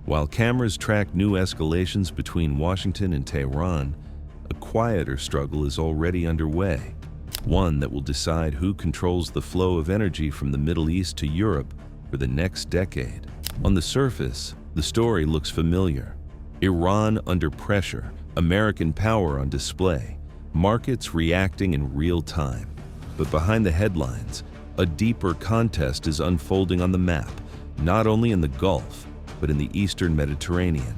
While cameras track new escalations between Washington and Tehran, a quieter struggle is already underway, one that will decide who controls the flow of energy from the Middle East to Europe for the next decade. On the surface, the story looks familiar. Iran under pressure, American power on display, markets reacting in real time. But behind the headlines, a deeper contest is unfolding on the map, not only in the Gulf, but in the Eastern Mediterranean.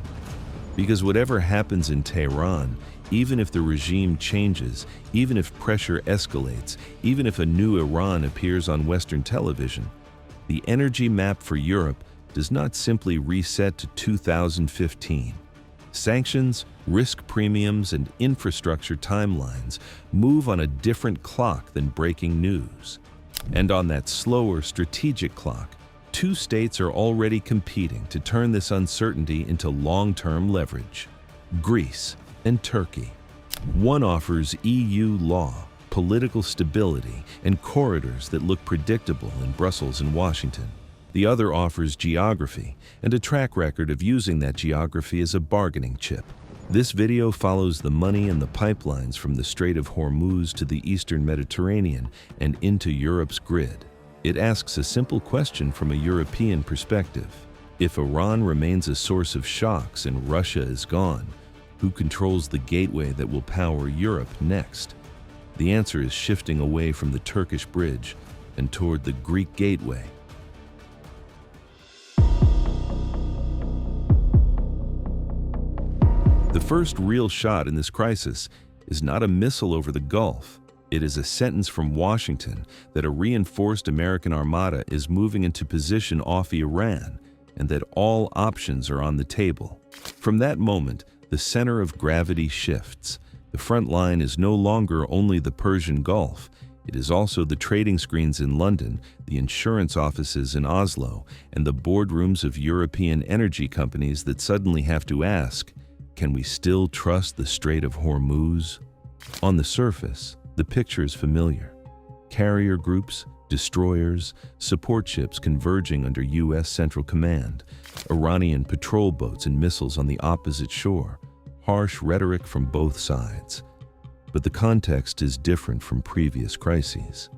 Because whatever happens in Tehran, even if the regime changes, even if pressure escalates, even if a new Iran appears on Western television, the energy map for Europe does not simply reset to 2015. Sanctions, risk premiums, and infrastructure timelines move on a different clock than breaking news. And on that slower strategic clock, two states are already competing to turn this uncertainty into long-term leverage: Greece and Turkey. One offers EU law, political stability, and corridors that look predictable in Brussels and Washington. The other offers geography and a track record of using that geography as a bargaining chip. This video follows the money and the pipelines from the Strait of Hormuz to the Eastern Mediterranean and into Europe's grid. It asks a simple question from a European perspective. If Iran remains a source of shocks and Russia is gone, who controls the gateway that will power Europe next? The answer is shifting away from the Turkish bridge and toward the Greek gateway. The first real shot in this crisis is not a missile over the Gulf. It is a sentence from Washington that a reinforced American armada is moving into position off Iran and that all options are on the table. From that moment, the center of gravity shifts. The front line is no longer only the Persian Gulf. It is also the trading screens in London, the insurance offices in Oslo, and the boardrooms of European energy companies that suddenly have to ask, can we still trust the Strait of Hormuz? On the surface, the picture is familiar. Carrier groups, destroyers, support ships converging under U.S. Central Command, Iranian patrol boats and missiles on the opposite shore, harsh rhetoric from both sides. But the context is different from previous crises.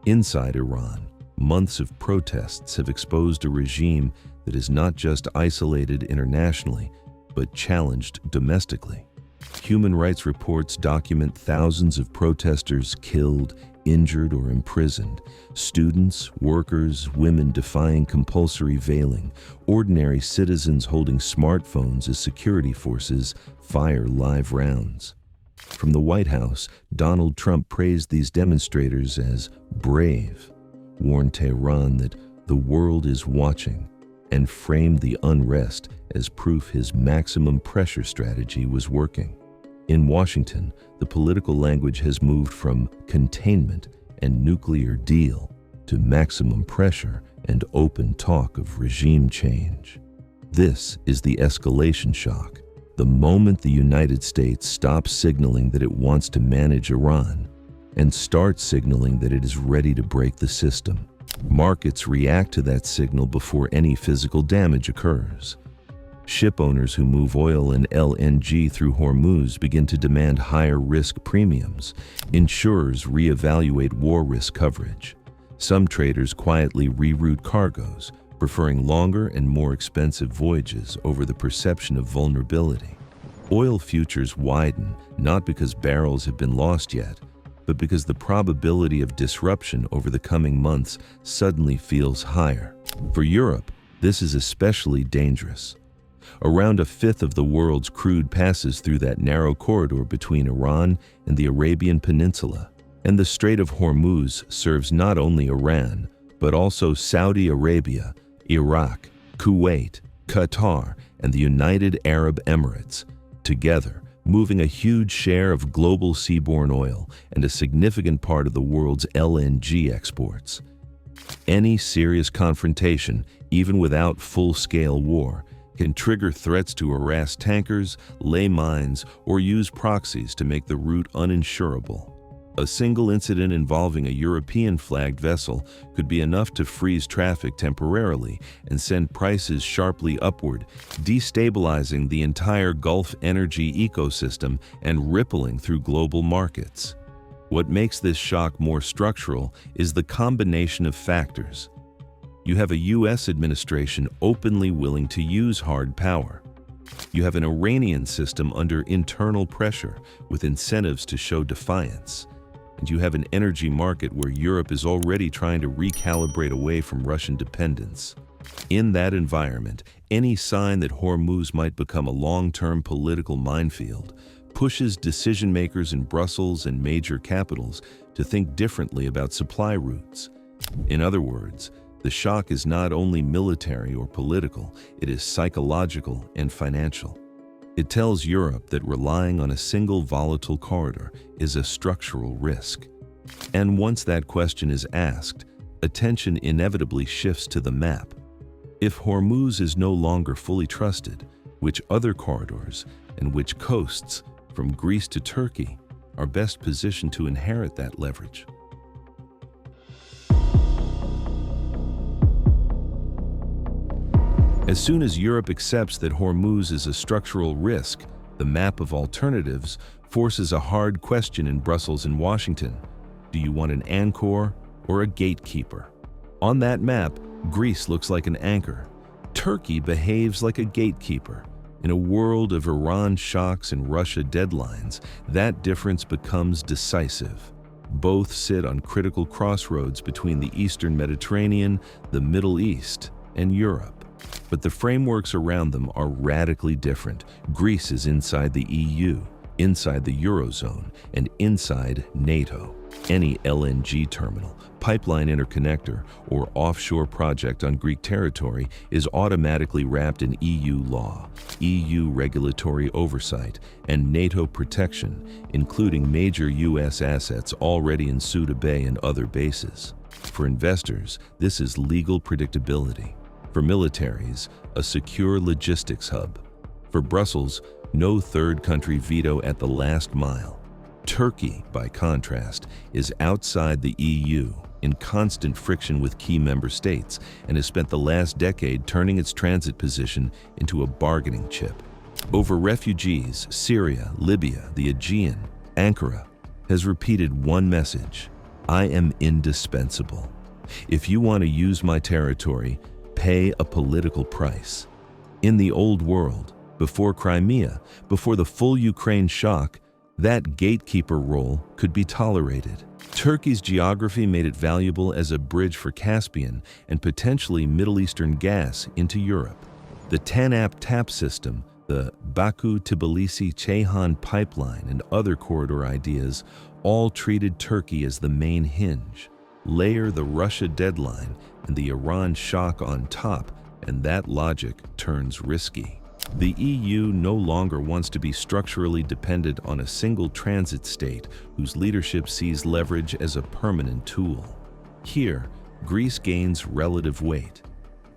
Inside Iran, months of protests have exposed a regime that is not just isolated internationally, but challenged domestically. Human rights reports document thousands of protesters killed, injured, or imprisoned. Students, workers, women defying compulsory veiling, ordinary citizens holding smartphones as security forces fire live rounds. From the White House, Donald Trump praised these demonstrators as brave, warned Tehran that the world is watching, and framed the unrest as proof his maximum pressure strategy was working. In Washington, the political language has moved from containment and nuclear deal to maximum pressure and open talk of regime change. This is the escalation shock. The moment the United States stops signaling that it wants to manage Iran and starts signaling that it is ready to break the system, markets react to that signal before any physical damage occurs. Ship owners who move oil and LNG through Hormuz begin to demand higher risk premiums. Insurers reevaluate war risk coverage. Some traders quietly reroute cargoes, preferring longer and more expensive voyages over the perception of vulnerability. Oil futures widen, not because barrels have been lost yet, but because the probability of disruption over the coming months suddenly feels higher. For Europe, this is especially dangerous. Around a fifth of the world's crude passes through that narrow corridor between Iran and the Arabian Peninsula, and the Strait of Hormuz serves not only Iran, but also Saudi Arabia, Iraq, Kuwait, Qatar, and the United Arab Emirates, together moving a huge share of global seaborne oil and a significant part of the world's LNG exports. Any serious confrontation, even without full-scale war, can trigger threats to harass tankers, lay mines, or use proxies to make the route uninsurable. A single incident involving a European-flagged vessel could be enough to freeze traffic temporarily and send prices sharply upward, destabilizing the entire Gulf energy ecosystem and rippling through global markets. What makes this shock more structural is the combination of factors. You have a U.S. administration openly willing to use hard power. You have an Iranian system under internal pressure with incentives to show defiance. And you have an energy market where Europe is already trying to recalibrate away from Russian dependence. In that environment, any sign that Hormuz might become a long-term political minefield pushes decision-makers in Brussels and major capitals to think differently about supply routes. In other words, the shock is not only military or political, it is psychological and financial. It tells Europe that relying on a single volatile corridor is a structural risk. And once that question is asked, attention inevitably shifts to the map. If Hormuz is no longer fully trusted, which other corridors and which coasts, from Greece to Turkey, are best positioned to inherit that leverage? As soon as Europe accepts that Hormuz is a structural risk, the map of alternatives forces a hard question in Brussels and Washington. Do you want an anchor or a gatekeeper? On that map, Greece looks like an anchor. Turkey behaves like a gatekeeper. In a world of Iran shocks and Russia deadlines, that difference becomes decisive. Both sit on critical crossroads between the Eastern Mediterranean, the Middle East, and Europe. But the frameworks around them are radically different. Greece is inside the EU, inside the Eurozone, and inside NATO. Any LNG terminal, pipeline interconnector, or offshore project on Greek territory is automatically wrapped in EU law, EU regulatory oversight, and NATO protection, including major U.S. assets already in Suda Bay and other bases. For investors, this is legal predictability. For militaries, a secure logistics hub. For Brussels, no third country veto at the last mile. Turkey, by contrast, is outside the EU, in constant friction with key member states, and has spent the last decade turning its transit position into a bargaining chip. Over refugees, Syria, Libya, the Aegean, Ankara has repeated one message: I am indispensable. If you want to use my territory, pay a political price. In the old world, before Crimea, before the full Ukraine shock, that gatekeeper role could be tolerated. Turkey's geography made it valuable as a bridge for Caspian and potentially Middle Eastern gas into Europe. The TANAP-TAP system, the Baku-Tbilisi-Ceyhan pipeline, and other corridor ideas all treated Turkey as the main hinge. Layer the Russia deadline and the Iran shock on top, and that logic turns risky. The EU no longer wants to be structurally dependent on a single transit state whose leadership sees leverage as a permanent tool. Here, Greece gains relative weight.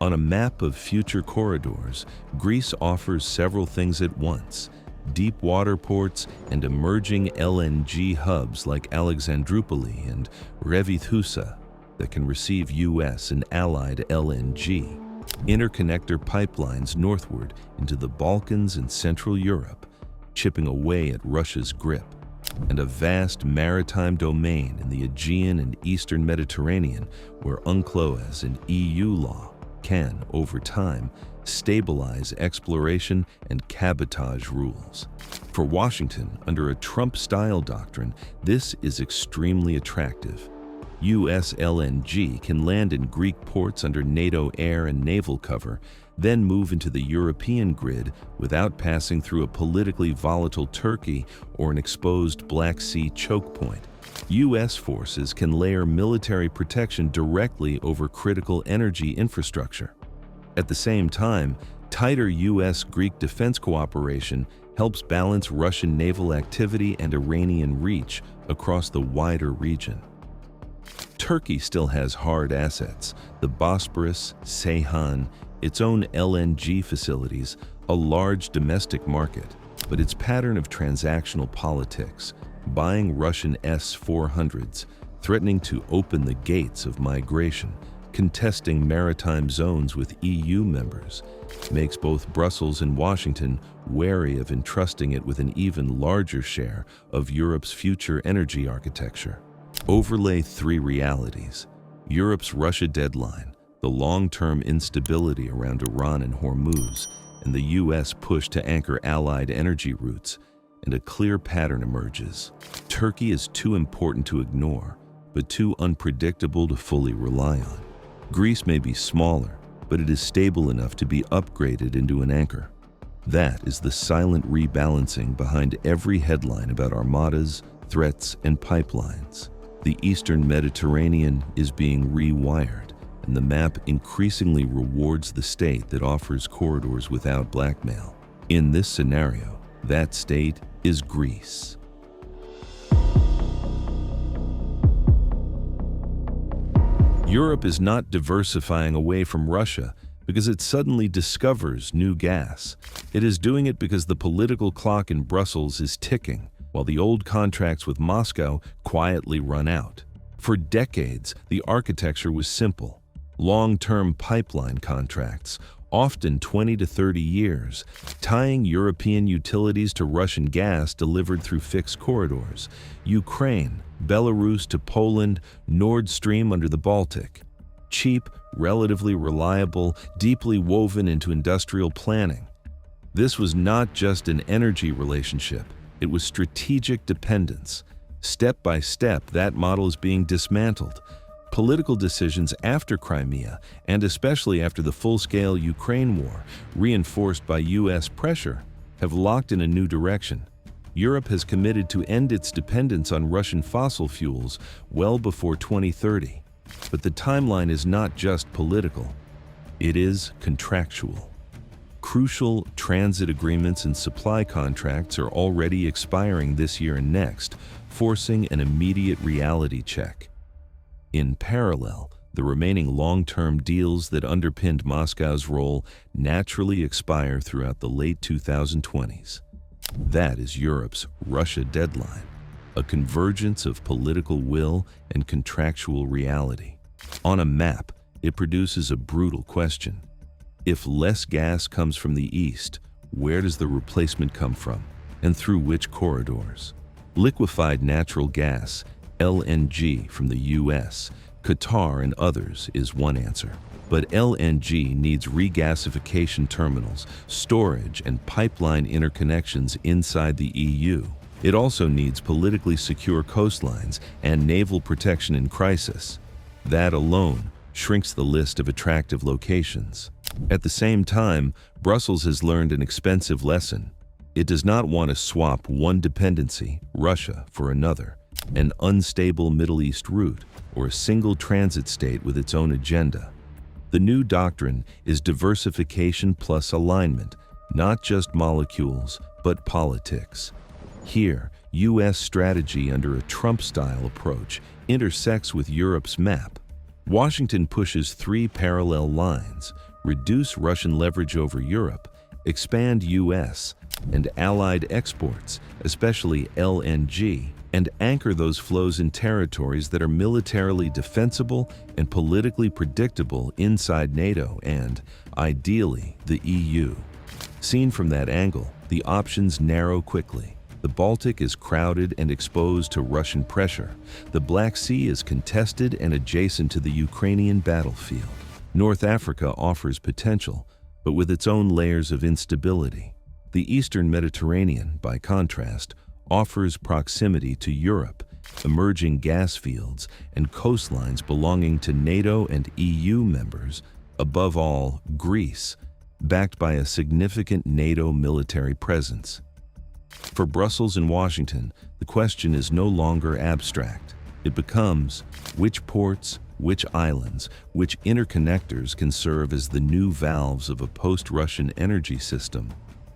On a map of future corridors, Greece offers several things at once: deep water ports and emerging LNG hubs like Alexandroupoli and Revithoussa that can receive US and allied LNG. Interconnector pipelines northward into the Balkans and Central Europe, chipping away at Russia's grip, and a vast maritime domain in the Aegean and Eastern Mediterranean where UNCLOS and EU law can, over time, stabilize exploration and cabotage rules. For Washington, under a Trump-style doctrine, this is extremely attractive. U.S. LNG can land in Greek ports under NATO air and naval cover, then move into the European grid without passing through a politically volatile Turkey or an exposed Black Sea choke point. U.S. forces can layer military protection directly over critical energy infrastructure. At the same time, tighter U.S.-Greek defense cooperation helps balance Russian naval activity and Iranian reach across the wider region. Turkey still has hard assets: the Bosporus, Ceyhan, its own LNG facilities, a large domestic market. but its pattern of transactional politics, buying Russian S-400s, threatening to open the gates of migration, contesting maritime zones with EU members, makes both Brussels and Washington wary of entrusting it with an even larger share of Europe's future energy architecture. Overlay three realities: Europe's Russia deadline, the long-term instability around Iran and Hormuz, and the U.S. push to anchor allied energy routes, and a clear pattern emerges. Turkey is too important to ignore, but too unpredictable to fully rely on. Greece may be smaller, but it is stable enough to be upgraded into an anchor. That is the silent rebalancing behind every headline about armadas, threats, and pipelines. The Eastern Mediterranean is being rewired, and the map increasingly rewards the state that offers corridors without blackmail. In this scenario, that state is Greece. Europe is not diversifying away from Russia because it suddenly discovers new gas. It is doing it because the political clock in Brussels is ticking, while the old contracts with Moscow quietly run out. For decades, the architecture was simple: long-term pipeline contracts, often 20 to 30 years, tying European utilities to Russian gas delivered through fixed corridors: Ukraine, Belarus to Poland, Nord Stream under the Baltic. Cheap, relatively reliable, deeply woven into industrial planning. This was not just an energy relationship, it was strategic dependence. Step by step, that model is being dismantled. Political decisions after Crimea, and especially after the full-scale Ukraine war, reinforced by U.S. pressure, have locked in a new direction. Europe has committed to end its dependence on Russian fossil fuels well before 2030. But the timeline is not just political, it is contractual. Crucial transit agreements and supply contracts are already expiring this year and next, forcing an immediate reality check. In parallel, the remaining long-term deals that underpinned Moscow's role naturally expire throughout the late 2020s. That is Europe's Russia deadline, a convergence of political will and contractual reality. On a map, it produces a brutal question. If less gas comes from the east, where does the replacement come from, and through which corridors? Liquefied natural gas, LNG from the US, Qatar and others is one answer. But LNG needs regasification terminals, storage, and pipeline interconnections inside the EU. It also needs politically secure coastlines and naval protection in crisis. That alone shrinks the list of attractive locations. At the same time, Brussels has learned an expensive lesson. It does not want to swap one dependency, Russia, for another, an unstable Middle East route, or a single transit state with its own agenda. The new doctrine is diversification plus alignment, not just molecules, but politics. Here, U.S. strategy under a Trump-style approach intersects with Europe's map. Washington pushes three parallel lines: reduce Russian leverage over Europe, expand U.S. and allied exports, especially LNG, and anchor those flows in territories that are militarily defensible and politically predictable inside NATO and, ideally, the EU. Seen from that angle, the options narrow quickly. The Baltic is crowded and exposed to Russian pressure. The Black Sea is contested and adjacent to the Ukrainian battlefield. North Africa offers potential, but with its own layers of instability. The Eastern Mediterranean, by contrast, offers proximity to Europe, emerging gas fields, and coastlines belonging to NATO and EU members, above all, Greece, backed by a significant NATO military presence. For Brussels and Washington, the question is no longer abstract. It becomes which ports, which islands, which interconnectors can serve as the new valves of a post-Russian energy system,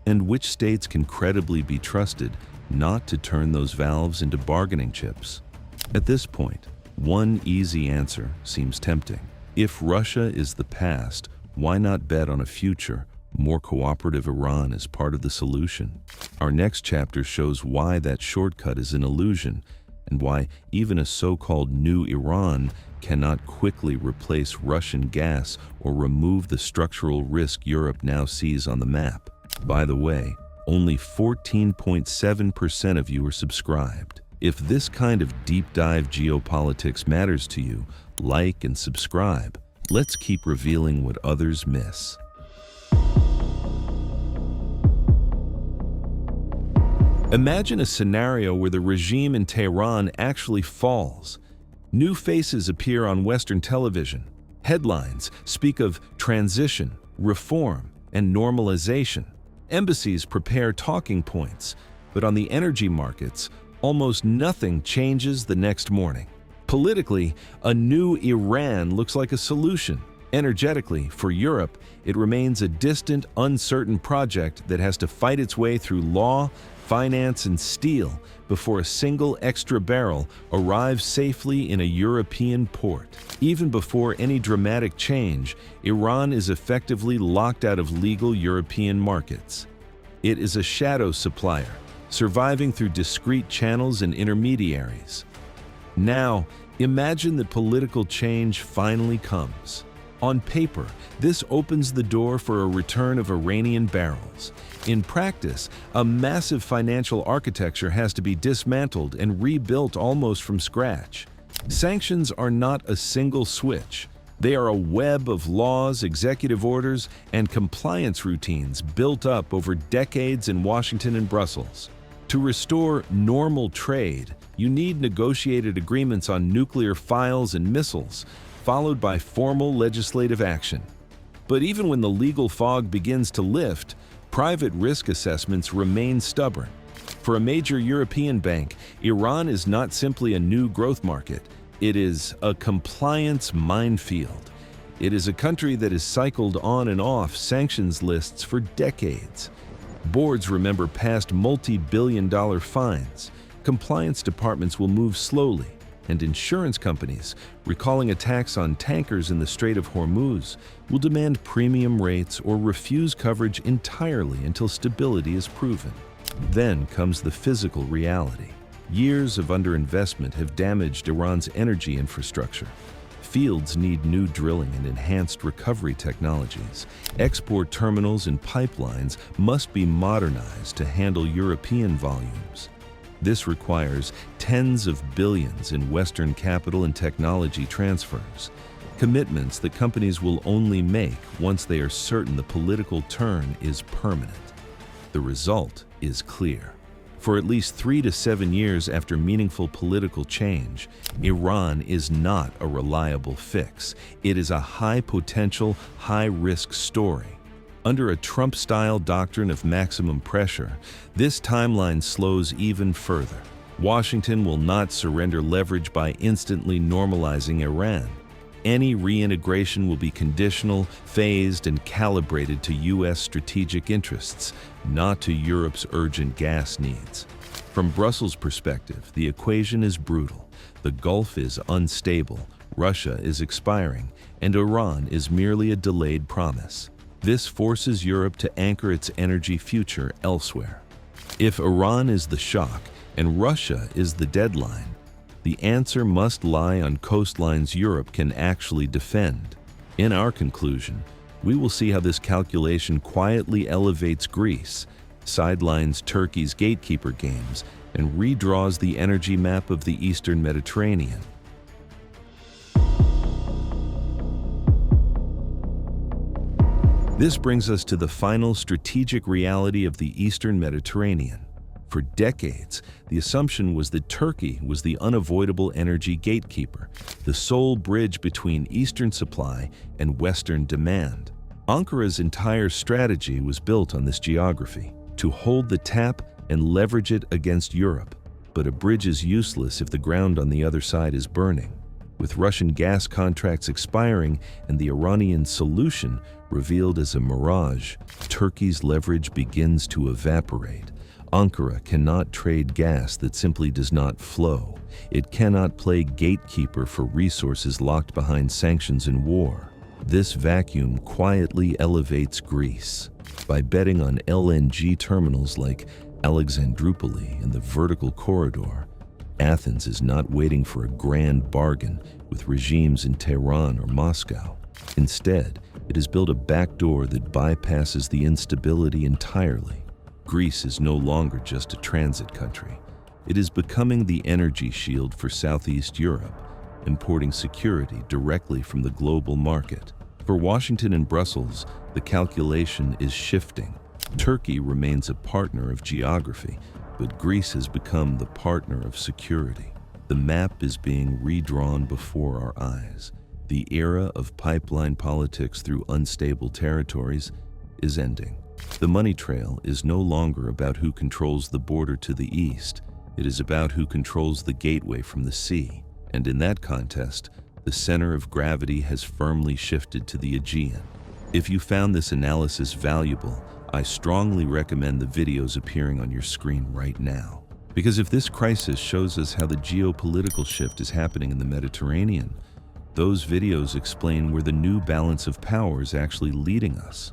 and which states can credibly be trusted not to turn those valves into bargaining chips. At this point, one easy answer seems tempting. If Russia is the past, why not bet on a future more cooperative Iran is part of the solution. Our next chapter shows why that shortcut is an illusion and why even a so-called new Iran cannot quickly replace Russian gas or remove the structural risk Europe now sees on the map. By the way, only 14.7% of you are subscribed. If this kind of deep dive geopolitics matters to you, like and subscribe. Let's keep revealing what others miss. Imagine a scenario where the regime in Tehran actually falls. New faces appear on Western television. Headlines speak of transition, reform, and normalization. Embassies prepare talking points, but on the energy markets, almost nothing changes the next morning. Politically, a new Iran looks like a solution. Energetically, for Europe, it remains a distant, uncertain project that has to fight its way through law, finance, and steel before a single extra barrel arrives safely in a European port. Even before any dramatic change, Iran is effectively locked out of legal European markets. It is a shadow supplier, surviving through discrete channels and intermediaries. Now, imagine that political change finally comes. On paper, this opens the door for a return of Iranian barrels. In practice, a massive financial architecture has to be dismantled and rebuilt almost from scratch. Sanctions are not a single switch. They are a web of laws, executive orders, and compliance routines built up over decades in Washington and Brussels. To restore normal trade, you need negotiated agreements on nuclear files and missiles, followed by formal legislative action. But even when the legal fog begins to lift, private risk assessments remain stubborn. For a major European bank, Iran is not simply a new growth market. It is a compliance minefield. It is a country that has cycled on and off sanctions lists for decades. Boards remember past multi-billion-dollar fines. Compliance departments will move slowly, and insurance companies, recalling attacks on tankers in the Strait of Hormuz, will demand premium rates or refuse coverage entirely until stability is proven. Then comes the physical reality. Years of underinvestment have damaged Iran's energy infrastructure. Fields need new drilling and enhanced recovery technologies. Export terminals and pipelines must be modernized to handle European volumes. This requires tens of billions in Western capital and technology transfers, commitments that companies will only make once they are certain the political turn is permanent. The result is clear. For at least 3 to 7 years after meaningful political change, Iran is not a reliable fix. It is a high-potential, high-risk story. Under a Trump-style doctrine of maximum pressure, this timeline slows even further. Washington will not surrender leverage by instantly normalizing Iran. Any reintegration will be conditional, phased, and calibrated to U.S. strategic interests, not to Europe's urgent gas needs. From Brussels' perspective, the equation is brutal. The Gulf is unstable, Russia is expiring, and Iran is merely a delayed promise. This forces Europe to anchor its energy future elsewhere. If Iran is the shock and Russia is the deadline, the answer must lie on coastlines Europe can actually defend. In our conclusion, we will see how this calculation quietly elevates Greece, sidelines Turkey's gatekeeper games, and redraws the energy map of the Eastern Mediterranean. This brings us to the final strategic reality of the Eastern Mediterranean. For decades, the assumption was that Turkey was the unavoidable energy gatekeeper, the sole bridge between Eastern supply and Western demand. Ankara's entire strategy was built on this geography, to hold the tap and leverage it against Europe. But a bridge is useless if the ground on the other side is burning. With Russian gas contracts expiring and the Iranian solution revealed as a mirage, Turkey's leverage begins to evaporate. Ankara cannot trade gas that simply does not flow. It cannot play gatekeeper for resources locked behind sanctions and war. This vacuum quietly elevates Greece. By betting on LNG terminals like Alexandroupoli and the vertical corridor, Athens is not waiting for a grand bargain with regimes in Tehran or Moscow. Instead, it has built a backdoor that bypasses the instability entirely. Greece is no longer just a transit country. It is becoming the energy shield for Southeast Europe, importing security directly from the global market. For Washington and Brussels, the calculation is shifting. Turkey remains a partner of geography, but Greece has become the partner of security. The map is being redrawn before our eyes. The era of pipeline politics through unstable territories is ending. The money trail is no longer about who controls the border to the east. It is about who controls the gateway from the sea. And in that contest, the center of gravity has firmly shifted to the Aegean. If you found this analysis valuable, I strongly recommend the videos appearing on your screen right now. Because if this crisis shows us how the geopolitical shift is happening in the Mediterranean, those videos explain where the new balance of power is actually leading us.